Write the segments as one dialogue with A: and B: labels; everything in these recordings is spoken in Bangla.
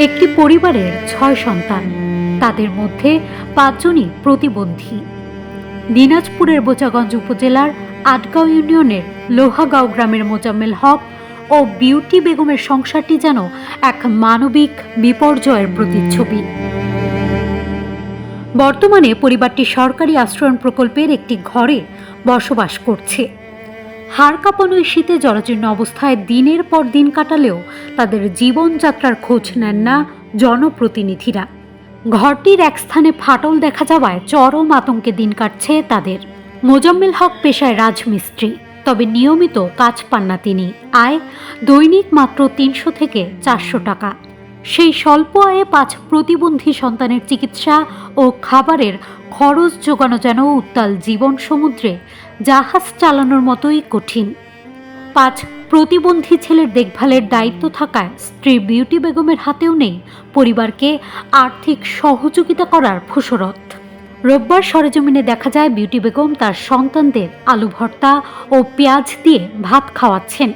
A: একটি পরিবারের ৬ সন্তান, তাদের মধ্যে ৫ জনই প্রতিবন্ধী। দিনাজপুরের বোচাগঞ্জ উপজেলার আটগাঁও ইউনিয়নের লোহাগাঁও গ্রামের মোজাম্মেল হক ও বিউটি বেগমের সংসারটি যেন এক মানবিক বিপর্যয়ের প্রতিচ্ছবি। বর্তমানে পরিবারটি সরকারি আশ্রয়ণ প্রকল্পের একটি ঘরে বসবাস করছে। হাড় কাঁপানো শীতে জরাজীর্ণ অবস্থায় দিনের পর দিন কাটালেও তাদের জীবনযাত্রার খোঁজ নেন না জনপ্রতিনিধিরা। ঘরটির এক স্থানে ফাটল দেখা যাওয়ায় চরম আতঙ্কে দিন কাটছে তাদের। মোজাম্মেল হক পেশায় রাজমিস্ত্রি, তবে নিয়মিত কাজ পান না তিনি। আয় দৈনিক মাত্র ৩০০ থেকে ৪০০ টাকা। সেই স্বল্প আয়ে ৫ প্রতিবন্ধী সন্তানের চিকিৎসা ও খাবারের খরচ জোগানো যেন উত্তাল জীবন সমুদ্রে জাহাজ চালানোর মতোই কঠিন। ৫ প্রতিবন্ধী ছেলের দেখভালের দায়িত্ব থাকায় স্ত্রী বিউটি বেগমের হাতেও নেই পরিবারকে আর্থিক সহযোগিতা করার ফুসরত। রোববার সরেজমিনে দেখা যায় বিউটি বেগম তার সন্তানদের আলু ভর্তা ও পেঁয়াজ দিয়ে ভাত খাওয়াচ্ছেন।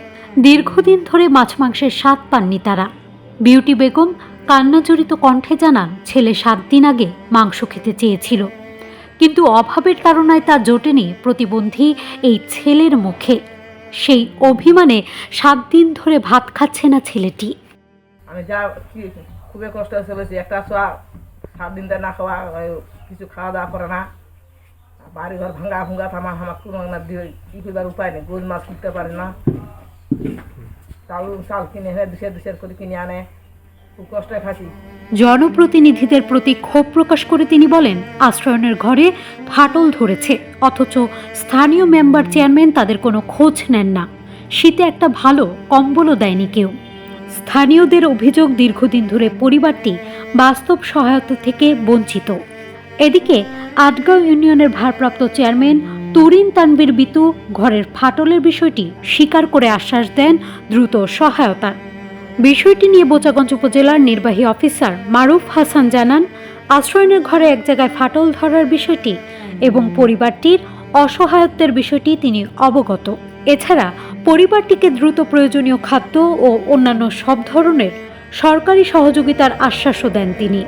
A: দীর্ঘদিন ধরে মাছ মাংসের স্বাদ পাননি তারা। বিউটি বেগম কান্নাজড়িত কণ্ঠে জানান, ছেলে ৭ দিন আগে মাংস খেতে চেয়েছিল, কিন্তু অভাবের তাড়নায় তা জোটেনি প্রতিবন্ধী এই ছেলের মুখে। সেই অভিমানে ৭ দিন ধরে ভাত খাচ্ছে না ছেলেটি।
B: আমি যা খুবই কষ্ট চলেছি, একটা 7 দিন না খাওয়া, কিছু খাওয়া দাওয়া করে না, বাড়ি ঘর ভাঙ্গা ভুঙ্গা থামা কোনো না দিয়ে কি করবার উপায় নেই। রোজ মাছ কিনতে পারে না, চাল কিনে এনে দুশের করে কিনে আনে, খুব কষ্টে খাচ্ছি।
A: জনপ্রতিনিধিদের প্রতি ক্ষোভ প্রকাশ করে তিনি বলেন, আশ্রয়নের ঘরে ফাটল ধরেছে, অথচ স্থানীয় মেম্বার চেয়ারম্যান তাদের কোনো খোঁজ নেন না। শীতে একটা ভালো কম্বলও দেয়নি কেউ। স্থানীয়দের অভিযোগ, দীর্ঘদিন ধরে পরিবারটি বাস্তব সহায়তা থেকে বঞ্চিত। এদিকে আটগাঁও ইউনিয়নের ভারপ্রাপ্ত চেয়ারম্যান তুরিন তানভীর বিতু ঘরের ফাটলের বিষয়টি স্বীকার করে আশ্বাস দেন দ্রুত সহায়তার। বিষয়টি নিয়ে বোচাগঞ্জ উপজেলার নির্বাহী অফিসার মারুফ হাসান জানান, আশ্রয়নের ঘরে এক জায়গায় ফাটল ধরার বিষয়টি এবং পরিবারটির অসহায়ত্বের বিষয়টি তিনি অবগত। এছাড়া পরিবারটিকে দ্রুত প্রয়োজনীয় খাদ্য ও অন্যান্য সব ধরনের সরকারি সহযোগিতার আশ্বাসও দেন তিনি।